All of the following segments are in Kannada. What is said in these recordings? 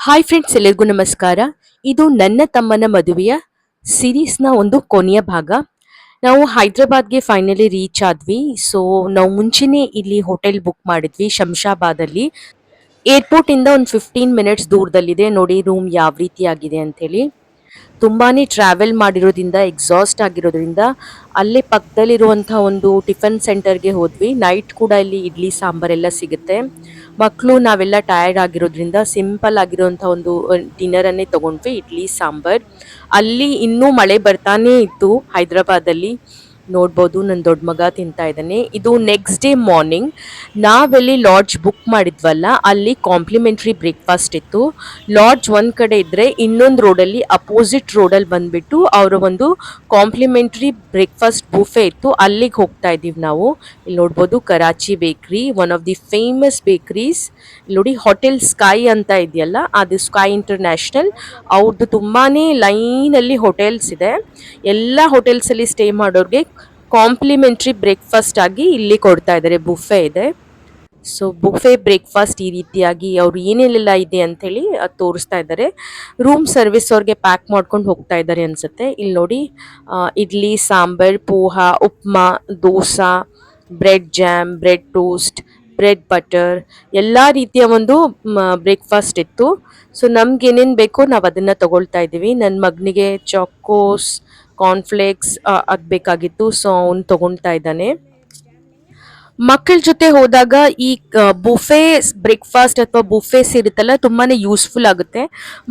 ಹಾಯ್ ಫ್ರೆಂಡ್ಸ್, ಎಲ್ಲರಿಗೂ ನಮಸ್ಕಾರ. ಇದು ನನ್ನ ತಮ್ಮನ ಮದುವೆಯ ಸಿರೀಸ್ನ ಒಂದು ಕೊನೆಯ ಭಾಗ. ನಾವು ಹೈದ್ರಾಬಾದ್ಗೆ ಫೈನಲಿ ರೀಚ್ ಆದ್ವಿ. ಸೊ ನಾವು ಮುಂಚೆನೆ ಇಲ್ಲಿ ಹೋಟೆಲ್ ಬುಕ್ ಮಾಡಿದ್ವಿ ಶಂಷಾಬಾದಲ್ಲಿ. ಏರ್ಪೋರ್ಟ್ ಇಂದ ಒಂದು 15 ಮಿನಿಟ್ಸ್ ದೂರದಲ್ಲಿದೆ. ನೋಡಿ ರೂಮ್ ಯಾವ ರೀತಿ ಆಗಿದೆ ಅಂತ ಹೇಳಿ. ತುಂಬಾನೇ ಟ್ರಾವೆಲ್ ಮಾಡಿರೋದ್ರಿಂದ ಎಕ್ಸಾಸ್ಟ್ ಆಗಿರೋದ್ರಿಂದ ಅಲ್ಲೇ ಪಕ್ಕದಲ್ಲಿರುವಂತಹ ಒಂದು ಟಿಫನ್ ಸೆಂಟರ್ಗೆ ಹೋದ್ವಿ. ನೈಟ್ ಕೂಡ ಇಲ್ಲಿ ಇಡ್ಲಿ ಸಾಂಬಾರೆಲ್ಲ ಸಿಗುತ್ತೆ. ಮಕ್ಕಳು ನಾವೆಲ್ಲ ಟಯರ್ಡ್ ಆಗಿರೋದ್ರಿಂದ ಸಿಂಪಲ್ ಆಗಿರುವಂಥ ಒಂದು ಡಿನ್ನರ್ ಅನ್ನೇ ತಗೊಂಡ್ವಿ, ಇಡ್ಲಿ ಸಾಂಬಾರ್. ಅಲ್ಲಿ ಇನ್ನೂ ಮಳೆ ಬರ್ತಾನೆ ಇತ್ತು ಹೈದ್ರಾಬಾದಲ್ಲಿ. ನೋಡ್ಬೋದು ನನ್ನ ದೊಡ್ಡ ಮಗ ತಿಂತಾ ಇದ್ದಾನೆ. ಇದು ನೆಕ್ಸ್ಟ್ ಡೇ ಮಾರ್ನಿಂಗ್ ನಾವೆಲ್ಲಿ ಲಾಡ್ಜ್ ಬುಕ್ ಮಾಡಿದ್ವಲ್ಲ, ಅಲ್ಲಿ ಕಾಂಪ್ಲಿಮೆಂಟ್ರಿ ಬ್ರೇಕ್ಫಾಸ್ಟ್ ಇತ್ತು. ಲಾಡ್ಜ್ ಒಂದ್ ಕಡೆ ಇದ್ರೆ ಇನ್ನೊಂದು ರೋಡಲ್ಲಿ ಅಪೋಸಿಟ್ ರೋಡಲ್ಲಿ ಬಂದ್ಬಿಟ್ಟು ಅವರ ಒಂದು ಕಾಂಪ್ಲಿಮೆಂಟ್ರಿ ಬ್ರೇಕ್ಫಾಸ್ಟ್ ಬೂಫೆ ಇತ್ತು. ಅಲ್ಲಿಗೆ ಹೋಗ್ತಾ ಇದೀವಿ ನಾವು. ಇಲ್ಲಿ ನೋಡ್ಬೋದು ಕರಾಚಿ ಬೇಕ್ರಿ, ಒನ್ ಆಫ್ ದಿ ಫೇಮಸ್ ಬೇಕ್ರೀಸ್. ನೋಡಿ ಹೋಟೆಲ್ ಸ್ಕೈ ಅಂತ ಇದೆಯಲ್ಲ, ಅದು ಸ್ಕೈ ಇಂಟರ್ನ್ಯಾಷನಲ್. ಅವ್ರದ್ದು ತುಂಬಾನೇ ಲೈನ್ ಅಲ್ಲಿ ಹೋಟೆಲ್ಸ್ ಇದೆ. ಎಲ್ಲ ಹೋಟೆಲ್ಸ್ ಅಲ್ಲಿ ಸ್ಟೇ ಮಾಡೋರಿಗೆ ಕಾಂಪ್ಲಿಮೆಂಟ್ರಿ ಬ್ರೇಕ್ಫಾಸ್ಟ್ ಆಗಿ ಇಲ್ಲಿ ಕೊಡ್ತಾ ಇದ್ದಾರೆ. ಬುಫೆ ಇದೆ. ಸೊ ಬುಫೆ ಬ್ರೇಕ್ಫಾಸ್ಟ್ ಈ ರೀತಿಯಾಗಿ ಅವ್ರು ಏನೇನೆಲ್ಲ ಇದೆ ಅಂತ ಹೇಳಿ ಅದು ತೋರಿಸ್ತಾ ಇದ್ದಾರೆ. ರೂಮ್ ಸರ್ವಿಸ್ ಅವ್ರಿಗೆ ಪ್ಯಾಕ್ ಮಾಡ್ಕೊಂಡು ಹೋಗ್ತಾ ಇದ್ದಾರೆ ಅನ್ಸುತ್ತೆ. ಇಲ್ಲಿ ನೋಡಿ idli sambar, poha, upma, dosa, bread jam, bread toast, bread butter, ಎಲ್ಲ ರೀತಿಯ ಒಂದು ಬ್ರೇಕ್ಫಾಸ್ಟ್ ಇತ್ತು. ಸೊ ನಮ್ಗೆ ಏನೇನು ಬೇಕೋ ನಾವು ಅದನ್ನ ತಗೊಳ್ತಾ ಇದ್ದೀವಿ. ನನ್ನ ಮಗನಿಗೆ ಚಾಕೋಸ್, ಕಾರ್ನ್ಫ್ಲೇಕ್ಸ್ ಅದು ಬೇಕಾಗಿತ್ತು. ಸೊ ಅವ್ನು ತಗೊಳ್ತಾ ಇದ್ದಾನೆ. ಮಕ್ಕಳ ಜೊತೆ ಹೋದಾಗ ಈ ಬುಫೆ ಬ್ರೇಕ್ಫಾಸ್ಟ್ ಅಥವಾ ಬುಫೇಸ್ ಇರುತ್ತಲ್ಲ, ತುಂಬಾನೇ ಯೂಸ್ಫುಲ್ ಆಗುತ್ತೆ.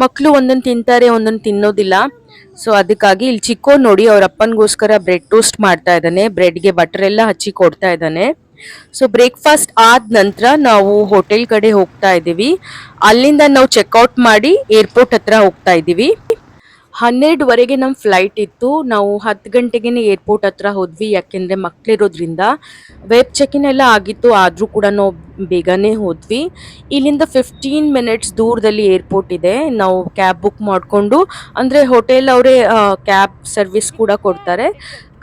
ಮಕ್ಕಳು ಒಂದೊಂದು ತಿಂತಾರೆ, ಒಂದೊಂದು ತಿನ್ನೋದಿಲ್ಲ. ಸೊ ಅದಕ್ಕಾಗಿ ಇಲ್ಲಿ ಚಿಕ್ಕೋನ್ ನೋಡಿ ಅವ್ರ ಅಪ್ಪನಿಗೋಸ್ಕರ ಬ್ರೆಡ್ ಟೋಸ್ಟ್ ಮಾಡ್ತಾ ಇದ್ದಾನೆ. ಬ್ರೆಡ್ಗೆ ಬಟರ್ ಎಲ್ಲ ಹಚ್ಚಿ ಕೊಡ್ತಾ ಇದ್ದಾನೆ. ಸೊ ಬ್ರೇಕ್ಫಾಸ್ಟ್ ಆದ ನಂತರ ನಾವು ಹೋಟೆಲ್ ಕಡೆ ಹೋಗ್ತಾ ಇದ್ದೀವಿ. ಅಲ್ಲಿಂದ ನಾವು ಚೆಕ್ಔಟ್ ಮಾಡಿ ಏರ್ಪೋರ್ಟ್ ಹತ್ರ ಹೋಗ್ತಾ ಇದ್ದೀವಿ. 12:30ಗೆ ನಮ್ಮ ಫ್ಲೈಟ್ ಇತ್ತು. ನಾವು 10 ಗಂಟೆಗೆ ಏರ್ಪೋರ್ಟ್ ಹತ್ರ ಹೋದ್ವಿ, ಯಾಕೆಂದ್ರೆ ಮಕ್ಳಿರೋದ್ರಿಂದ. ವೆಬ್ ಚೆಕಿನ್ ಎಲ್ಲ ಆಗಿತ್ತು, ಆದ್ರೂ ಕೂಡ ನಾವು ಬೇಗನೆ ಹೋದ್ವಿ. ಇಲ್ಲಿಂದ 15 ಮಿನಿಟ್ಸ್ ದೂರದಲ್ಲಿ ಏರ್ಪೋರ್ಟ್ ಇದೆ. ನಾವು ಕ್ಯಾಬ್ ಬುಕ್ ಮಾಡಿಕೊಂಡು, ಅಂದ್ರೆ ಹೋಟೆಲ್ ಅವರೇ ಕ್ಯಾಬ್ ಸರ್ವಿಸ್ ಕೂಡ ಕೊಡ್ತಾರೆ.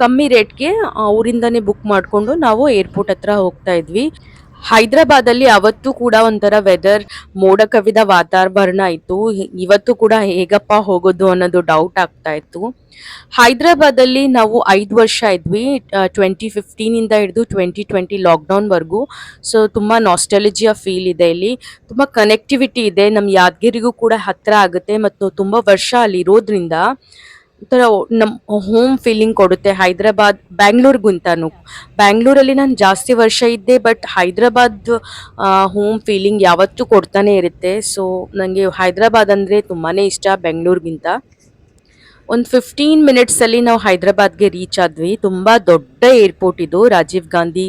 ಕಮ್ಮಿ ರೇಟ್ಗೆ ಅವರಿಂದಾನೇ ಬುಕ್ ಮಾಡಿಕೊಂಡು ನಾವು ಏರ್ಪೋರ್ಟ್ ಹತ್ರ ಹೋಗ್ತಾ ಇದ್ವಿ. ಹೈದರಾಬಾದಲ್ಲಿ ಅವತ್ತು ಕೂಡ ಒಂಥರ ವೆದರ್ ಮೋಡ ಕವಿದ ವಾತಾವರಣ ಇತ್ತು. ಇವತ್ತು ಕೂಡ ಹೇಗಪ್ಪ ಹೋಗೋದು ಅನ್ನೋದು ಡೌಟ್ ಆಗ್ತಾ ಇತ್ತು. ಹೈದರಾಬಾದಲ್ಲಿ ನಾವು 5 ವರ್ಷ ಇದ್ವಿ, 2015 ಇಂದ ಹಿಡಿದು 2020 ಲಾಕ್ಡೌನ್ ವರ್ಗೂ. ಸೊ ತುಂಬಾ ನಾಸ್ಟಾಲಜಿಯಾ ಫೀಲ್ ಇದೆ ಇಲ್ಲಿ. ತುಂಬಾ ಕನೆಕ್ಟಿವಿಟಿ ಇದೆ, ನಮ್ ಯಾದಗಿರಿಗೂ ಕೂಡ ಹತ್ರ ಆಗುತ್ತೆ. ಮತ್ತು ತುಂಬಾ ವರ್ಷ ಅಲ್ಲಿ ಇರೋದ್ರಿಂದ ಒಂಥರ ನಮ್ ಹೋಮ್ ಫೀಲಿಂಗ್ ಕೊಡುತ್ತೆ. ಹೈದರಾಬಾದ್ ಬ್ಯಾಂಗ್ಳೂರ್ಗಿಂತಾನು. ಬ್ಯಾಂಗ್ಳೂರಲ್ಲಿ ನಾನು ಜಾಸ್ತಿ ವರ್ಷ ಇದ್ದೆ, ಬಟ್ ಹೈದರಾಬಾದ್ ಹೋಮ್ ಫೀಲಿಂಗ್ ಯಾವತ್ತೂ ಕೊಡ್ತಾನೆ ಇರುತ್ತೆ. ಸೊ ನನಗೆ ಹೈದರಾಬಾದ್ ಅಂದ್ರೆ ತುಂಬಾನೇ ಇಷ್ಟ ಬೆಂಗಳೂರಿಗಿಂತ. ಒಂದು 15 ಮಿನಿಟ್ಸ್ ಅಲ್ಲಿ ನಾವು ಹೈದರಾಬಾದ್ಗೆ ರೀಚ್ ಆದ್ವಿ. ತುಂಬಾ ದೊಡ್ಡ ಏರ್ಪೋರ್ಟ್ ಇದು, Rajiv Gandhi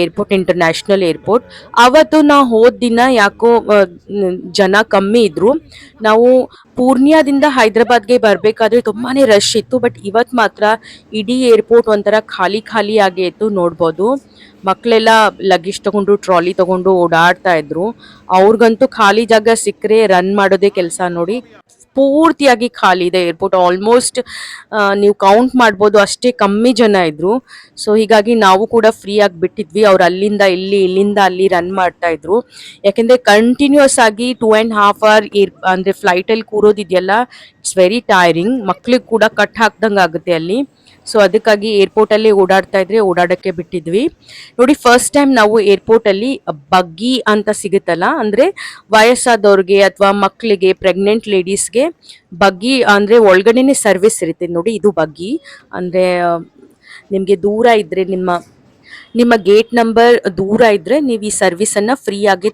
airport, international airport. ಅವತ್ತು ನಾವು ಹೋದ ದಿನ ಯಾಕೋ ಜನ ಕಮ್ಮಿ ಇದ್ರು. ನಾವು ಪೂರ್ಣಿಯಾದಿಂದ ಹೈದರಾಬಾದ್ಗೆ ಬರ್ಬೇಕಾದ್ರೆ ತುಂಬಾನೇ ರಶ್ ಇತ್ತು. ಬಟ್ ಇವತ್ ಮಾತ್ರ ಇಡೀ ಏರ್ಪೋರ್ಟ್ ಒಂಥರ ಖಾಲಿ ಖಾಲಿ ಆಗೇ ಇತ್ತು. ನೋಡ್ಬೋದು ಮಕ್ಕಳೆಲ್ಲ ಲಗೇಜ್ ತಗೊಂಡು ಟ್ರಾಲಿ ತಗೊಂಡು ಓಡಾಡ್ತಾ ಇದ್ರು. ಅವ್ರಿಗಂತೂ ಖಾಲಿ ಜಾಗ ಸಿಕ್ಕರೆ ರನ್ ಮಾಡೋದೇ ಕೆಲಸ. ನೋಡಿ ಪೂರ್ತಿಯಾಗಿ ಖಾಲಿ ಇದೆ ಏರ್ಪೋರ್ಟ್. ಆಲ್ಮೋಸ್ಟ್ ನೀವು ಕೌಂಟ್ ಮಾಡ್ಬೋದು, ಅಷ್ಟೇ ಕಮ್ಮಿ ಜನ ಇದ್ರು. ಸೊ ಹೀಗಾಗಿ ನಾವು ಕೂಡ ಫ್ರೀ ಆಗಿ ಬಿಟ್ಟಿದ್ವಿ. ಅವ್ರು ಅಲ್ಲಿಂದ ಇಲ್ಲಿ, ಇಲ್ಲಿಂದ ಅಲ್ಲಿ ರನ್ ಮಾಡ್ತಾ ಇದ್ರು. ಯಾಕೆಂದ್ರೆ ಕಂಟಿನ್ಯೂಸ್ ಆಗಿ 2.5 hour ಅಂದ್ರೆ ಫ್ಲೈಟ್ ಅಲ್ಲಿ ಕೂರೋದಿದೆಯಲ್ಲ, ಇಟ್ಸ್ ವೆರಿ ಟೈರಿಂಗ್. ಮಕ್ಳಿಗೆ ಕೂಡ ಕಟ್ ಹಾಕ್ದಂಗೆ ಆಗುತ್ತೆ ಅಲ್ಲಿ. ಸೊ ಅದಕ್ಕಾಗಿ ಏರ್ಪೋರ್ಟ್ ಅಲ್ಲಿ ಓಡಾಡ್ತಾ ಇದ್ರೆ ಓಡಾಡಕ್ಕೆ ಬಿಟ್ಟಿದ್ವಿ. ನೋಡಿ ಫಸ್ಟ್ ಟೈಮ್ ನಾವು ಏರ್ಪೋರ್ಟ್ ಅಲ್ಲಿ ಬಗ್ಗಿ ಅಂತ ಸಿಗುತ್ತಲ್ಲ, ಅಂದ್ರೆ ವಯಸ್ಸಾದವ್ರಿಗೆ ಅಥವಾ ಮಕ್ಕಳಿಗೆ, ಪ್ರೆಗ್ನೆಂಟ್ ಲೇಡೀಸ್ಗೆ ಬಗ್ಗಿ ಅಂದ್ರೆ ಒಳಗಡೆನೆ ಸರ್ವಿಸ್ ಇರುತ್ತೆ. ನೋಡಿ ಇದು ಬಗ್ಗಿ ಅಂದ್ರೆ ನಿಮ್ಗೆ ದೂರ ಇದ್ರೆ, ನಿಮ್ಮ ಗೇಟ್ ನಂಬರ್ ದೂರ ಇದ್ರೆ ನೀವು ಈ ಸರ್ವಿಸ್ ಅನ್ನ ಫ್ರೀ ಆಗಿ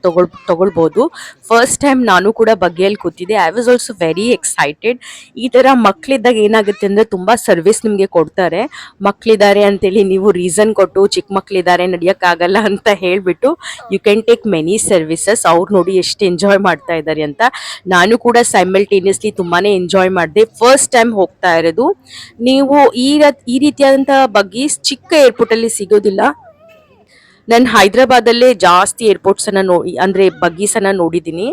ತಗೊಳ್ಬಹುದು. ಫಸ್ಟ್ ಟೈಮ್ ನಾನು ಕೂಡ ಬಗ್ಗೆಯಲ್ಲಿ ಕೂತಿದ್ದೆ. I was also very excited. ಈ ತರ ಮಕ್ಳಿದ್ದಾಗ ಏನಾಗುತ್ತೆ ಅಂದ್ರೆ ತುಂಬಾ ಸರ್ವಿಸ್ ನಿಮ್ಗೆ ಕೊಡ್ತಾರೆ. ಮಕ್ಳಿದ್ದಾರೆ ಅಂತೇಳಿ ನೀವು ರೀಸನ್ ಕೊಟ್ಟು, ಚಿಕ್ಕ ಮಕ್ಳಿದ್ದಾರೆ ಆಗಲ್ಲ ಅಂತ ಹೇಳ್ಬಿಟ್ಟು you can take many services. ಅವ್ರು ನೋಡಿ ಎಷ್ಟು ಎಂಜಾಯ್ ಮಾಡ್ತಾ ಇದ್ದಾರೆ ಅಂತ. ನಾನು ಕೂಡ ಸೈಮಲ್ಟೇನಿಯಸ್ಲಿ ತುಂಬಾನೇ ಎಂಜಾಯ್ ಮಾಡಿದೆ. ಫಸ್ಟ್ ಟೈಮ್ ಹೋಗ್ತಾ ಇರೋದು. ನೀವು ಈ ರೀತಿಯಾದಂತಹ ಬಗ್ಗೆ ಚಿಕ್ಕ ಏರ್ಪೋರ್ಟ್ ಅಲ್ಲಿ ಸಿಗೋದಿಲ್ಲ. ನಾನು ಹೈದರಾಬಾದಲ್ಲೇ ಜಾಸ್ತಿ ಏರ್ಪೋರ್ಟ್ಸ್ ಅನ್ನ ಅಂದ್ರೆ ಬಗ್ಗೀಸ್ ಅನ್ನ ನೋಡಿದ್ದೀನಿ.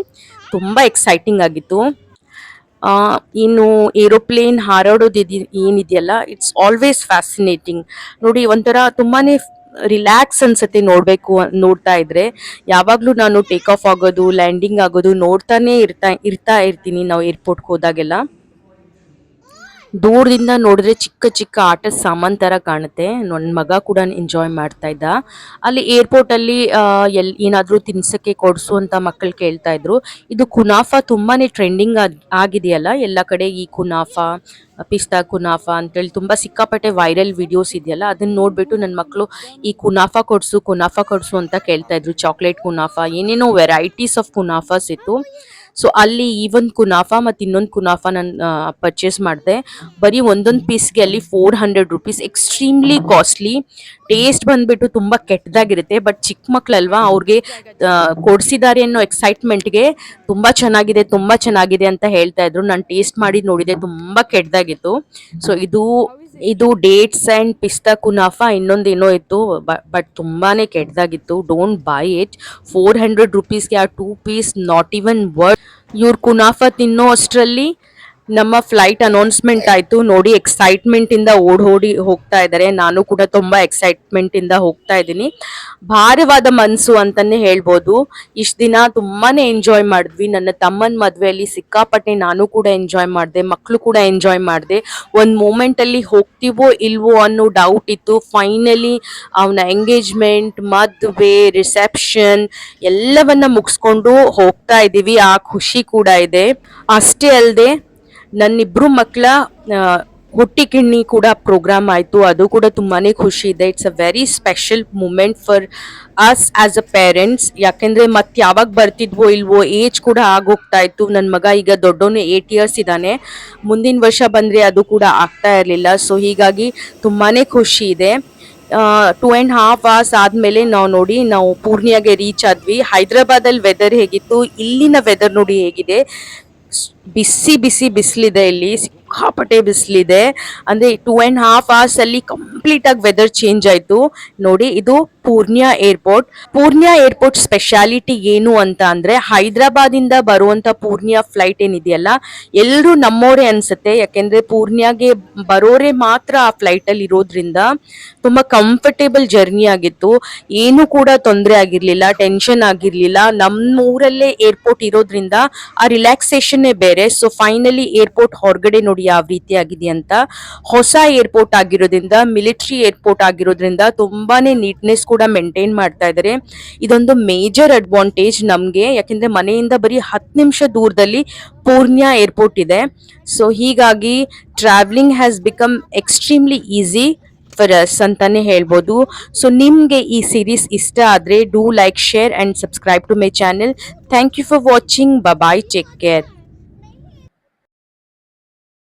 ತುಂಬಾ ಎಕ್ಸೈಟಿಂಗ್ ಆಗಿತ್ತು. ಇನ್ನು ಏರೋಪ್ಲೇನ್ ಹಾರಾಡೋದು ಏನಿದೆಯಲ್ಲ, ಇಟ್ಸ್ ಆಲ್ವೇಸ್ ಫ್ಯಾಸಿನೇಟಿಂಗ್. ನೋಡಿ ಒಂಥರ ತುಂಬಾನೇ ರಿಲ್ಯಾಕ್ಸ್ ಅನ್ಸುತ್ತೆ ನೋಡ್ತಾ ಇದ್ರೆ. ಯಾವಾಗ್ಲೂ ನಾನು ಟೇಕ್ ಆಫ್ ಆಗೋದು ಲ್ಯಾಂಡಿಂಗ್ ಆಗೋದು ನೋಡ್ತಾನೆ ಇರ್ತಾ ಇರ್ತೀನಿ ನಾವು ಏರ್ಪೋರ್ಟ್ಗೆ ಹೋದಾಗೆಲ್ಲ. ದೂರದಿಂದ ನೋಡಿದ್ರೆ ಚಿಕ್ಕ ಚಿಕ್ಕ ಆಟದ ಸಾಮಾನ್ ತರ ಕಾಣುತ್ತೆ. ನನ್ನ ಮಗ ಕೂಡ ಎಂಜಾಯ್ ಮಾಡ್ತಾ ಇದ್ದ. ಅಲ್ಲಿ ಏರ್ಪೋರ್ಟ್ ಅಲ್ಲಿ ಏನಾದ್ರೂ ತಿನ್ಸಕ್ಕೆ ಕೊಡ್ಸು ಅಂತ ಮಕ್ಕಳು ಕೇಳ್ತಾ ಇದ್ರು. ಇದು ಕುನಾಫಾ ತುಂಬಾನೇ ಟ್ರೆಂಡಿಂಗ್ ಆಗಿದೆಯಲ್ಲ ಎಲ್ಲ ಕಡೆ. ಈ ಕುನಾಫಾ, ಪಿಸ್ತಾ ಕುನಾಫಾ ಅಂತೇಳಿ ತುಂಬಾ ಸಿಕ್ಕಾಪಟ್ಟೆ ವೈರಲ್ ವಿಡಿಯೋಸ್ ಇದೆಯಲ್ಲ, ಅದನ್ನ ನೋಡ್ಬಿಟ್ಟು ನನ್ನ ಮಕ್ಕಳು ಈ ಕುನಾಫಾ ಕೊಡ್ಸು ಅಂತ ಕೇಳ್ತಾ ಇದ್ರು. ಚಾಕ್ಲೇಟ್ ಕುನಾಫಾ, ಏನೇನೋ ವೆರೈಟೀಸ್ ಆಫ್ ಕುನಾಫಾಸ್ ಇತ್ತು. ಸೊ ಅಲ್ಲಿ ಈ ಒಂದು ಕುನಾಫಾ ಮತ್ತು ಇನ್ನೊಂದು ಕುನಾಫಾ ನಾನು ಪರ್ಚೇಸ್ ಮಾಡಿದೆ. ಬರೀ ಒಂದೊಂದು ಪೀಸ್ಗೆ ಅಲ್ಲಿ ₹400, ಎಕ್ಸ್ಟ್ರೀಮ್ಲಿ ಕಾಸ್ಟ್ಲಿ. ಟೇಸ್ಟ್ ಬಂದ್ಬಿಟ್ಟು ತುಂಬಾ ಕೆಟ್ಟದಾಗಿರುತ್ತೆ. ಬಟ್ ಚಿಕ್ಕ ಮಕ್ಳಲ್ವಾ, ಅವ್ರಿಗೆ ಕೊಡ್ಸಿದ್ದಾರೆ ಅನ್ನೋ ಎಕ್ಸೈಟ್ಮೆಂಟ್ಗೆ ತುಂಬಾ ಚೆನ್ನಾಗಿದೆ ಅಂತ ಹೇಳ್ತಾ ಇದ್ರು. ನಾನು ಟೇಸ್ಟ್ ಮಾಡಿ ನೋಡಿದೆ, ತುಂಬಾ ಕೆಟ್ಟದಾಗಿತ್ತು. ಸೊ ಇದು ಡೇಟ್ಸ್ ಅಂಡ್ ಪಿಸ್ತಾ ಕುನಾಫಾ, ಇನ್ನೊಂದೇನೋ ಇತ್ತು, ಬಟ್ ತುಂಬಾನೇ ಕೆಟ್ಟದಾಗಿತ್ತು. Don't buy it. ₹400ಗೆ ಆ 2 ಪೀಸ್ ನಾಟ್ ಇವನ್ ವರ್ತ್. ಇವ್ರ ಕುನಾಫಾ ತಿನ್ನೋ ಅಷ್ಟರಲ್ಲಿ ನಮ್ಮ ಫ್ಲೈಟ್ ಅನೌನ್ಸ್ಮೆಂಟ್ ಆಯ್ತು. ನೋಡಿ, ಎಕ್ಸೈಟ್ಮೆಂಟ್ ಇಂದ ಓಡಿ ಹೋಗ್ತಾ ಇದ್ದಾರೆ. ನಾನು ಕೂಡ ತುಂಬಾ ಎಕ್ಸೈಟ್ಮೆಂಟ್ ಇಂದ ಹೋಗ್ತಾ ಇದ್ದೀನಿ. ಭಾರವಾದ ಮನ್ಸು ಅಂತಾನೆ ಹೇಳ್ಬೋದು. ಇಷ್ಟ ದಿನ ತುಂಬಾನೇ ಎಂಜಾಯ್ ಮಾಡಿದ್ವಿ. ನನ್ನ ತಮ್ಮನ ಮದ್ವೆಯಲ್ಲಿ ಸಿಕ್ಕಾಪಟ್ಟೆ ನಾನು ಕೂಡ ಎಂಜಾಯ್ ಮಾಡಿದೆ, ಮಕ್ಕಳು ಕೂಡ ಎಂಜಾಯ್ ಮಾಡಿದೆ. ಒಂದ್ ಮೂಮೆಂಟ್ ಅಲ್ಲಿ ಹೋಗ್ತೀವೋ ಇಲ್ವೋ ಅನ್ನೋ ಡೌಟ್ ಇತ್ತು. ಫೈನಲಿ ಅವನ ಎಂಗೇಜ್ಮೆಂಟ್, ಮದ್ವೆ, ರಿಸೆಪ್ಷನ್ ಎಲ್ಲವನ್ನ ಮುಗಿಸ್ಕೊಂಡು ಹೋಗ್ತಾ ಇದೀವಿ. ಆ ಖುಷಿ ಕೂಡ ಇದೆ. ಅಷ್ಟೇ ಅಲ್ಲದೆ ನನ್ನಿಬ್ರು ಮಕ್ಕಳ ಹುಟ್ಟಿ ಕಿಣ್ಣಿ ಕೂಡ ಪ್ರೋಗ್ರಾಮ್ ಆಯ್ತು. ಅದು ಕೂಡ ತುಂಬಾನೇ ಖುಷಿ ಇದೆ. It's a very special moment for us as a parents. ಯಾಕೆಂದ್ರೆ ಮತ್ತೆ ಯಾವಾಗ ಬರ್ತಿದ್ವೋ ಇಲ್ವೋ, ಏಜ್ ಕೂಡ ಆಗೋಗ್ತಾ ಇತ್ತು. ನನ್ನ ಮಗ ಈಗ ದೊಡ್ಡವನು 8 ಇಯರ್ಸ್ ಇದ್ದಾನೆ. ಮುಂದಿನ ವರ್ಷ ಬಂದ್ರೆ ಅದು ಕೂಡ ಆಗ್ತಾ ಇರಲಿಲ್ಲ. ಸೊ ಹೀಗಾಗಿ ತುಂಬಾನೇ ಖುಷಿ ಇದೆ. 2.5 hours ಆದ್ಮೇಲೆ ನಾವು ಪೂರ್ಣಿಯಾಗೆ ರೀಚ್ ಆದ್ವಿ. ಹೈದರಾಬಾದಲ್ಲಿ ವೆದರ್ ಹೇಗಿತ್ತು, ಇಲ್ಲಿನ ವೆದರ್ ನೋಡಿ ಹೇಗಿದೆ. ಬಿಸಿ ಬಿಸಿ ಬಿಸಿಲಿದೆ, ಇಲ್ಲಿ ಸಿಕ್ಕಾಪಟ್ಟೆ ಬಿಸಿಲಿದೆ. ಅಂದ್ರೆ 2.5 hours ಅಲ್ಲಿ ಕಂಪ್ಲೀಟ್ ಆಗಿ ವೆದರ್ ಚೇಂಜ್ ಆಯ್ತು. ನೋಡಿ, ಇದು ಪೂರ್ಣಿಯಾ ಏರ್ಪೋರ್ಟ್ ಸ್ಪೆಷಾಲಿಟಿ ಏನು ಅಂತ ಅಂದ್ರೆ, ಹೈದರಾಬಾದ್ ಇಂದ ಬರುವಂತ ಪೂರ್ಣಿಯಾ ಫ್ಲೈಟ್ ಏನಿದೆಯಲ್ಲ, ಎಲ್ಲರೂ ನಮ್ಮೋರೆ ಅನ್ಸುತ್ತೆ. ಯಾಕೆಂದ್ರೆ ಪೂರ್ಣಿಯಾಗೆ ಬರೋರೆ ಮಾತ್ರ ಆ ಫ್ಲೈಟ್ ಅಲ್ಲಿ ಇರೋದ್ರಿಂದ ತುಂಬಾ ಕಂಫರ್ಟೇಬಲ್ ಜರ್ನಿ ಆಗಿತ್ತು. ಏನು ಕೂಡ ತೊಂದರೆ ಆಗಿರ್ಲಿಲ್ಲ, ಟೆನ್ಷನ್ ಆಗಿರ್ಲಿಲ್ಲ. ನಮ್ಮೂರಲ್ಲೇ ಏರ್ಪೋರ್ಟ್ ಇರೋದ್ರಿಂದ ಆ ರಿಲ್ಯಾಕ್ಸೇಷನ್ ಬೇರೆ. ಸೊ ಫೈನಲಿ ಏರ್ಪೋರ್ಟ್ ಹೊರಗಡೆ ನೋಡಿ ಯಾವ ರೀತಿ ಆಗಿದೆ ಅಂತ. ಹೊಸ ಏರ್ಪೋರ್ಟ್ ಆಗಿರೋದ್ರಿಂದ, ಮಿಲಿಟರಿ ಏರ್ಪೋರ್ಟ್ ಆಗಿರೋದ್ರಿಂದ ತುಂಬಾನೇ ನೀಟ್ನೆಸ್ ಕೂಡ ಮೇಂಟೈನ್ ಮಾಡ್ತಾ ಇದ್ದಾರೆ. ಇದೊಂದು ಮೇಜರ್ ಅಡ್ವಾಂಟೇಜ್ ನಮ್ಗೆ. ಯಾಕೆಂದ್ರೆ ಮನೆಯಿಂದ ಬರೀ 10 ನಿಮಿಷ ದೂರದಲ್ಲಿ ಪೂರ್ಣಿಯಾ ಏರ್ಪೋರ್ಟ್ ಇದೆ. ಸೊ ಹೀಗಾಗಿ travelling has become extremely easy for us ಅಂತಾನೆ ಹೇಳ್ಬೋದು. ಸೊ ನಿಮ್ಗೆ ಈ ಸೀರೀಸ್ ಇಷ್ಟ ಆದ್ರೆ do like, share and subscribe to my channel. Thank you for watching. Bye, take care.